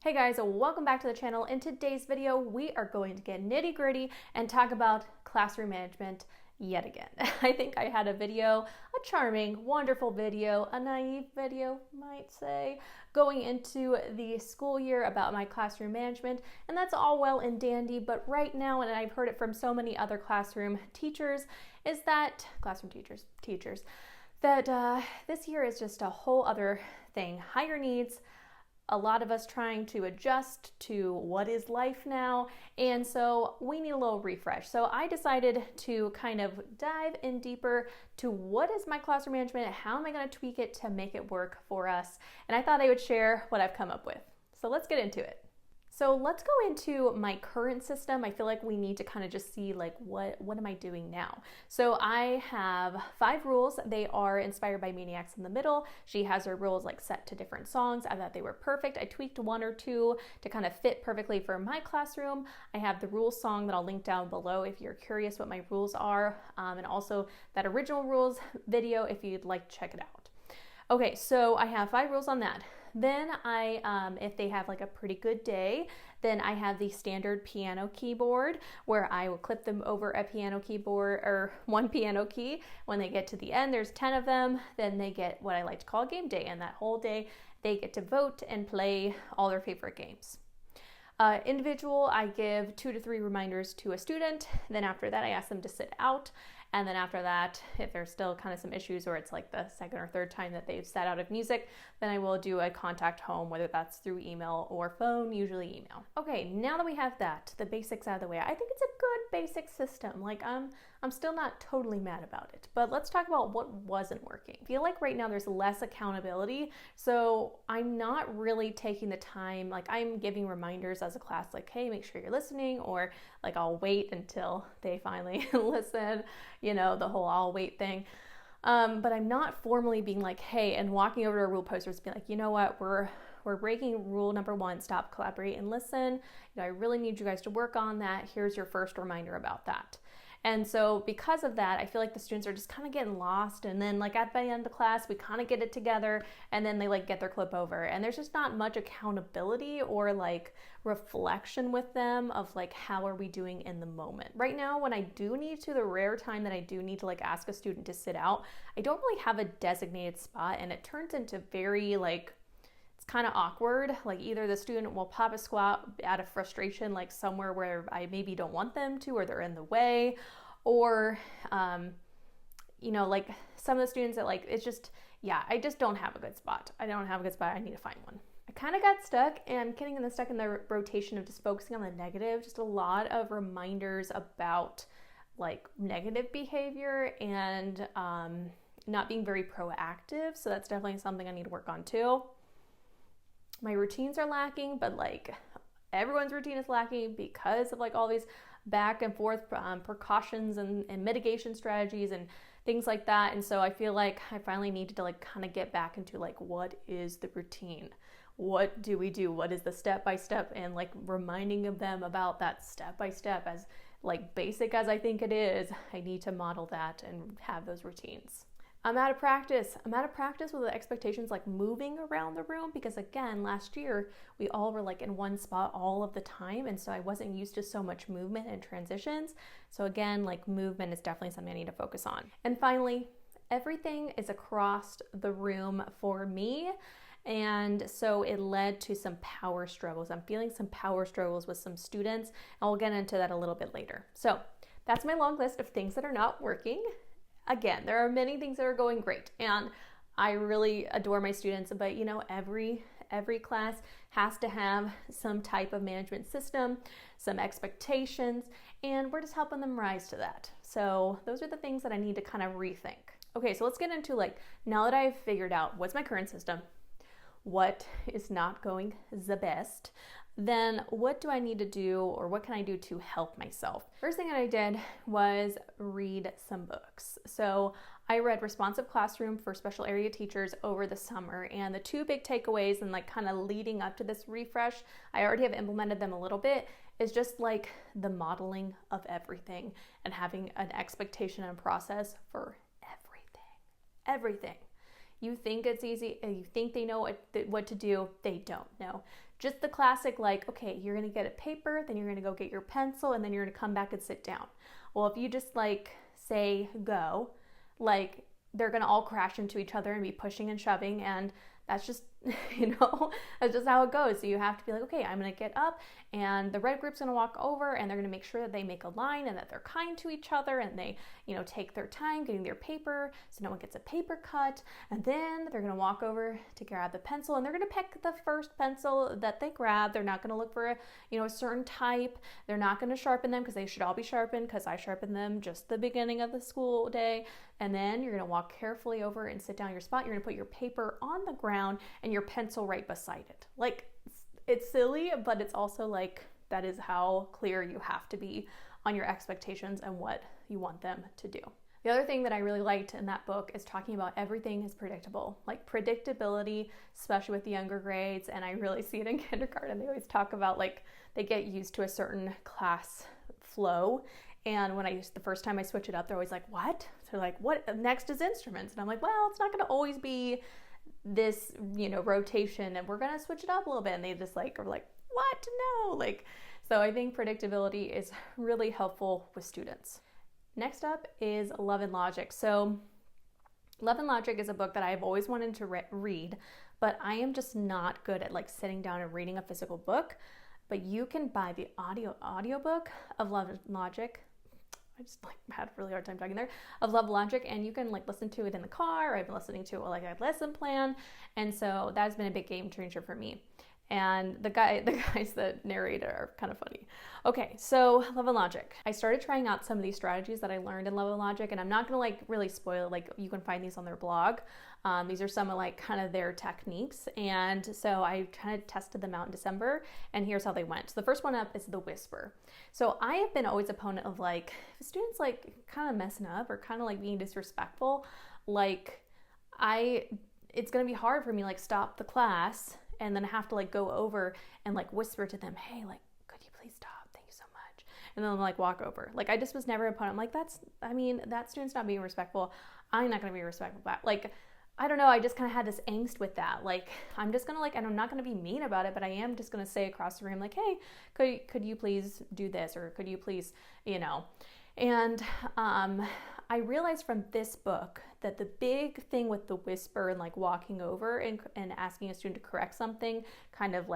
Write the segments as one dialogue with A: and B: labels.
A: Hey guys, welcome back to the channel. In today's video, we are going to get nitty gritty and talk about classroom management yet again. I think I had a video, a charming, wonderful video, a naive video, might say, going into the school year about my classroom management, and that's all well and dandy, but right now, and I've heard it from so many other classroom teachers, is that, that this year is just a whole other thing. Higher needs, a lot of us trying to adjust to what is life now, and so we need a little refresh. So I decided to kind of dive in deeper to what is my classroom management, how am I going to tweak it to make it work for us, and I thought I would share what I've come up with. So let's get into it. So let's go into my current system. I feel like we need to kind of just see like what am I doing now? So I have 5 rules. They are inspired by Maniacs in the Middle. She has her rules like set to different songs. I thought they were perfect. I tweaked 1 or 2 to kind of fit perfectly for my classroom. I have the rules song that I'll link down below if you're curious what my rules are, and also that original rules video if you'd like to check it out. Okay, so I have 5 rules on that. Then if they have like a pretty good day, then I have the standard piano keyboard where I will clip them over a piano keyboard or one piano key. When they get to the end, there's 10 of them, then they get what I like to call game day. And that whole day, they get to vote and play all their favorite games. Individual, I give 2 to 3 reminders to a student. Then after that, I ask them to sit out. And then after that, if there's still kind of some issues or it's like the second or third time that they've sat out of music, then I will do a contact home, whether that's through email or phone, usually email. Okay, now that we have that, the basics out of the way, I think it's a good basic system. Like I'm still not totally mad about it, but let's talk about what wasn't working. I feel like right now there's less accountability, so I'm not really taking the time, like I'm giving reminders as a class, like, hey, make sure you're listening, or like I'll wait until they finally listen, you know, the whole I'll wait thing. But I'm not formally being like, hey, and walking over to a rule posters and be like, you know what, we're breaking rule number 1, stop, collaborate, and listen. You know, I really need you guys to work on that. Here's your first reminder about that. And so because of that, I feel like the students are just kind of getting lost. And then like at the end of the class, we kind of get it together and then they like get their clip over. And there's just not much accountability or like reflection with them of like, how are we doing in the moment? Right now, when I do need to, the rare time that I do need to like ask a student to sit out, I don't really have a designated spot, and it turns into very like, it's kind of awkward. Like either the student will pop a squat out of frustration, like somewhere where I maybe don't want them to, or they're in the way, or, you know, like some of the students that like, it's just, yeah, I just don't have a good spot. I don't have a good spot. I need to find one. I kind of got stuck and getting stuck in the rotation of just focusing on the negative, just a lot of reminders about like negative behavior and not being very proactive. So that's definitely something I need to work on too. My routines are lacking, but like everyone's routine is lacking because of like all these back and forth precautions and mitigation strategies and things like that. And so I feel like I finally needed to like kind of get back into like, what is the routine? What do we do? What is the step-by-step? And like reminding of them about that step-by-step, as like basic as I think it is, I need to model that and have those routines. I'm out of practice. I'm out of practice with the expectations like moving around the room, because again, last year we all were like in one spot all of the time. And so I wasn't used to so much movement and transitions. So again, like movement is definitely something I need to focus on. And finally, everything is across the room for me. And so it led to some power struggles. I'm feeling some power struggles with some students, and we'll get into that a little bit later. So that's my long list of things that are not working. Again, there are many things that are going great, and I really adore my students, but you know, every class has to have some type of management system, some expectations, and we're just helping them rise to that. So those are the things that I need to kind of rethink. Okay, so let's get into like, now that I've figured out what's my current system, what is not going the best, then what do I need to do, or what can I do to help myself? First thing that I did was read some books. So I read Responsive Classroom for Special Area Teachers over the summer, and the 2 big takeaways and like kind of leading up to this refresh, I already have implemented them a little bit, is just like the modeling of everything and having an expectation and process for everything. You think it's easy, you think they know what to do, they don't know. Just the classic, like, okay, you're gonna get a paper, then you're gonna go get your pencil, and then you're gonna come back and sit down. Well, if you just like say go, like they're gonna all crash into each other and be pushing and shoving, and that's just, that's just how it goes. So you have to be like, okay, I'm gonna get up, and the red group's gonna walk over, and they're gonna make sure that they make a line and that they're kind to each other, and they, take their time getting their paper so no one gets a paper cut. And then they're gonna walk over to grab the pencil, and they're gonna pick the first pencil that they grab. They're not gonna look for a certain type. They're not gonna sharpen them, because they should all be sharpened, because I sharpened them just the beginning of the school day. And then you're gonna walk carefully over and sit down in your spot. You're gonna put your paper on the ground and your pencil right beside it. Like, it's silly, but it's also like, that is how clear you have to be on your expectations and what you want them to do. The other thing that I really liked in that book is talking about everything is predictable, like predictability, especially with the younger grades. And I really see it in kindergarten. They always talk about like they get used to a certain class flow. And when the first time I switch it up, they're always like, what? They're like, what? Next is instruments. And I'm like, well, it's not going to always be this, rotation, and we're going to switch it up a little bit. And they just are like, what? No. So I think predictability is really helpful with students. Next up is Love and Logic. So Love and Logic is a book that I've always wanted to read, but I am just not good at sitting down and reading a physical book. But you can buy the audiobook of Love and Logic. I just had a really hard time talking there, of Love and Logic, and you can listen to it in the car. I've been listening to a lesson plan, and so that's been a big game changer for me. And the guys that narrate are kind of funny. Okay, so Love and Logic. I started trying out some of these strategies that I learned in Love and Logic, and I'm not gonna really spoil it. You can find these on their blog. These are some of kind of their techniques, and so I kind of tested them out in December, and here's how they went. So the first one up is the whisper. So I have been always a opponent of if students kind of messing up or kind of being disrespectful, it's gonna be hard for me stop the class and then have to go over and whisper to them, hey, could you please stop? Thank you so much. And then walk over. I just was never a opponent. I'm that student's not being respectful. I'm not gonna be respectful back. I don't know, I just kind of had this angst with that. I'm just gonna and I'm not gonna be mean about it, but I am just gonna say across the room, hey, could you please do this? Or could you please, And I realized from this book that the big thing with the whisper and walking over and asking a student to correct something kind of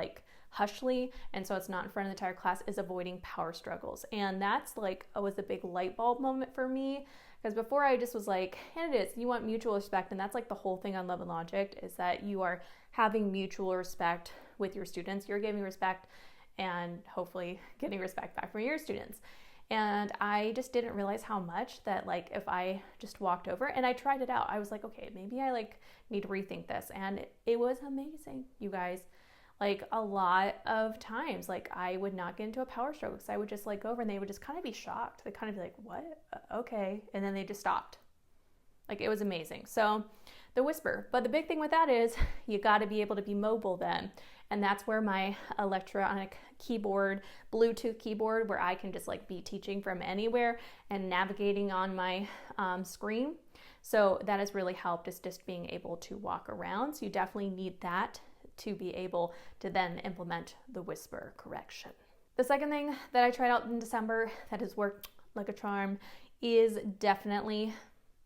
A: hushly, and so it's not in front of the entire class, is avoiding power struggles. And that's was a big light bulb moment for me, because before I just was and it is, you want mutual respect, and that's the whole thing on Love and Logic, is that you are having mutual respect with your students. You're giving respect and hopefully getting respect back from your students. And I just didn't realize how much that if I just walked over, and I tried it out, I was okay, maybe I need to rethink this. And it was amazing, you guys. A lot of times, I would not get into a power struggle, because I would just go over, and they would just kind of be shocked. They'd kind of be what? Okay. And then they just stopped. It was amazing. So the whisper. But the big thing with that is you got to be able to be mobile then. And that's where my electronic keyboard, Bluetooth keyboard, where I can just be teaching from anywhere and navigating on my screen. So that has really helped, is just being able to walk around. So you definitely need that to be able to then implement the whisper correction. The second thing that I tried out in December that has worked like a charm is definitely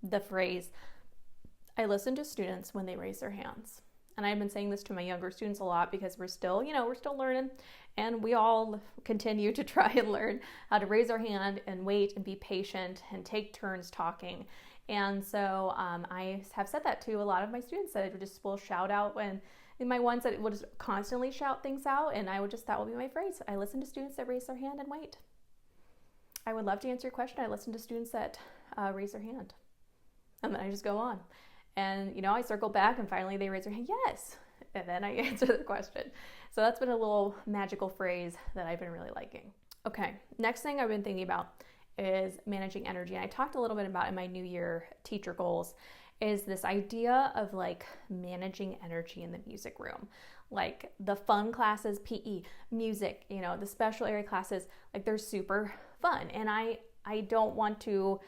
A: the phrase, I listen to students when they raise their hands. And I've been saying this to my younger students a lot, because we're still learning, and we all continue to try and learn how to raise our hand and wait and be patient and take turns talking. And so I have said that to a lot of my students, that I just will shout out, and my ones that will just constantly shout things out, and that will be my phrase. I listen to students that raise their hand and wait. I would love to answer your question. I listen to students that raise their hand, and then I just go on. And, I circle back, and finally they raise their hand, yes. And then I answer the question. So that's been a little magical phrase that I've been really liking. Okay, next thing I've been thinking about is managing energy. And I talked a little bit about in my New Year teacher goals, is this idea of managing energy in the music room. The fun classes, PE, music, the special area classes, they're super fun. And I want to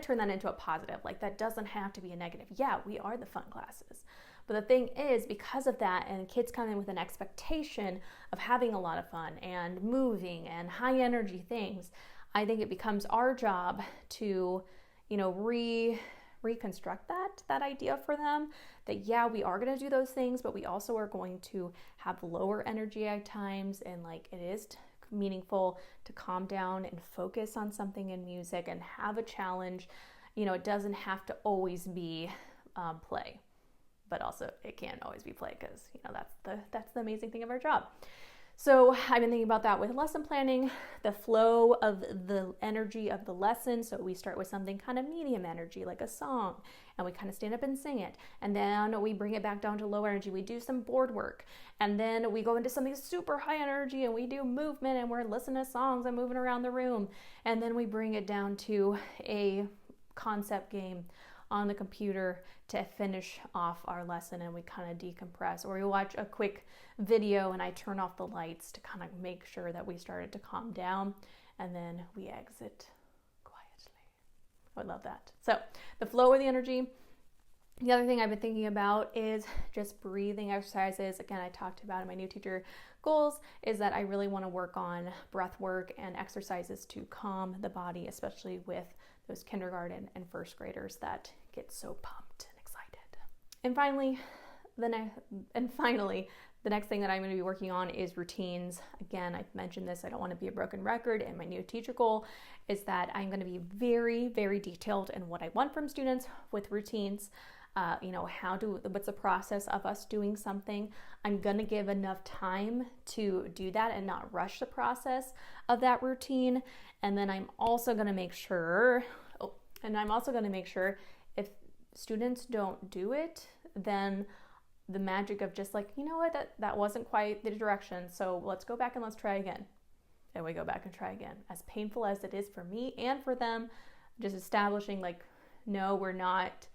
A: turn that into a positive. That doesn't have to be a negative. Yeah, we are the fun classes, But the thing is, because of that, and kids come in with an expectation of having a lot of fun and moving and high energy things, I think it becomes our job to, reconstruct that idea for them, that yeah, we are going to do those things, but we also are going to have lower energy at times, and like it is meaningful to calm down and focus on something in music and have a challenge. It doesn't have to always be play, but also it can always be play, because that's the amazing thing of our job. So I've been thinking about that with lesson planning, the flow of the energy of the lesson. So we start with something kind of medium energy, like a song, and we kind of stand up and sing it. And then we bring it back down to low energy. We do some board work. And then we go into something super high energy and we do movement and we're listening to songs and moving around the room. And then we bring it down to a concept game on the computer to finish off our lesson, and we kind of decompress, or we watch a quick video and I turn off the lights to kind of make sure that we started to calm down, and then we exit quietly. I would love that. So the flow of the energy. The other thing I've been thinking about is just breathing exercises. Again, I talked about in my new teacher goals is that I really want to work on breath work and exercises to calm the body, especially with those kindergarten and first graders that get so pumped and excited. And finally, the next thing that I'm going to be working on is routines. Again, I've mentioned this, I don't want to be a broken record, and my new teacher goal is that I'm going to be very, very detailed in what I want from students with routines. What's the process of us doing something? I'm going to give enough time to do that and not rush the process of that routine. And then I'm also going to make sure if students don't do it, then the magic of just like, that wasn't quite the direction. So let's go back and let's try again. And we go back and try again. As painful as it is for me and for them, just establishing like, no, we're not.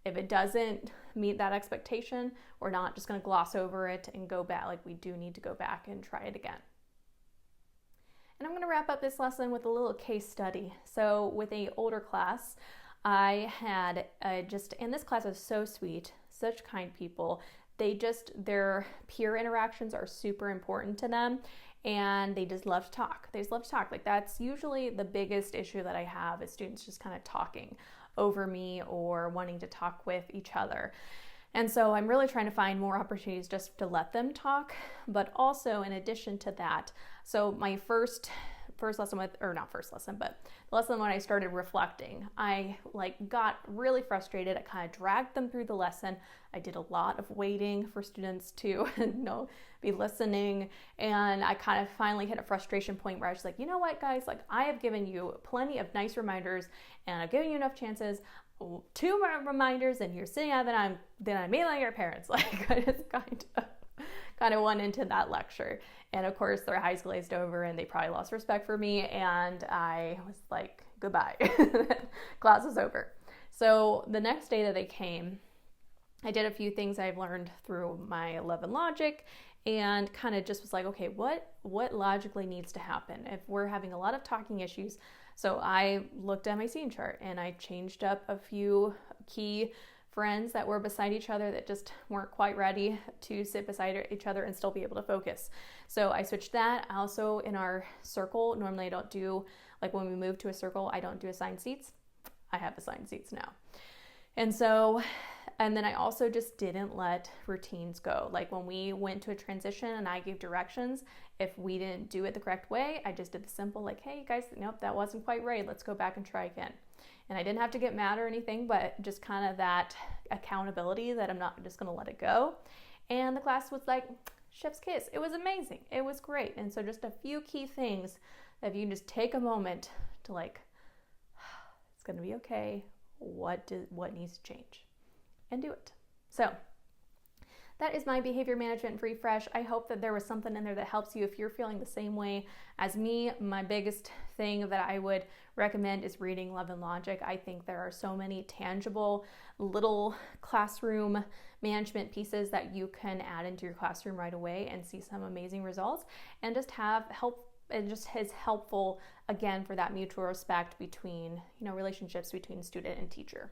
A: If it doesn't meet that expectation, we're not just going to gloss over it and go back. Like, we do need to go back and try it again. And I'm going to wrap up this lesson with a little case study. So with an older class, I had and this class was so sweet, such kind people. Their peer interactions are super important to them, and they just love to talk. Like, that's usually the biggest issue that I have, is students just kind of talking over me or wanting to talk with each other. And so I'm really trying to find more opportunities just to let them talk, but also in addition to that, so my first lesson but the lesson when I started reflecting, I got really frustrated. I kind of dragged them through the lesson. I did a lot of waiting for students to be listening, and I kind of finally hit a frustration point where I was like, you know what, guys, I have given you plenty of nice reminders and I've given you enough chances. 2 reminders and you're sitting out that I'm mailing your parents. I just kind of went into that lecture. And of course, their eyes glazed over and they probably lost respect for me. And I was like, goodbye. Class is over. So the next day that they came, I did a few things I've learned through my Love and Logic, and kind of just was like, okay, what logically needs to happen if we're having a lot of talking issues? So I looked at my scene chart and I changed up a few key friends that were beside each other that just weren't quite ready to sit beside each other and still be able to focus. So I switched that. Also, in our circle, normally I don't do, when we move to a circle, I don't do assigned seats. I have assigned seats now. And then I also just didn't let routines go. When we went to a transition and I gave directions, if we didn't do it the correct way, I just did the simple, hey, you guys, nope, that wasn't quite right. Let's go back and try again. And I didn't have to get mad or anything, but just kind of that accountability that I'm not just going to let it go. And the class was like, chef's kiss. It was amazing. It was great. And so just a few key things that if you can just take a moment to it's going to be okay. What needs to change? And do it. So that is my behavior management refresh. I hope that there was something in there that helps you if you're feeling the same way as me. My biggest thing that I would recommend is reading Love and Logic. I think there are so many tangible little classroom management pieces that you can add into your classroom right away and see some amazing results, and just have help. It just is helpful, again, for that mutual respect between, relationships between student and teacher.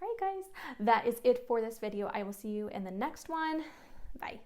A: All right, guys, that is it for this video. I will see you in the next one. Bye.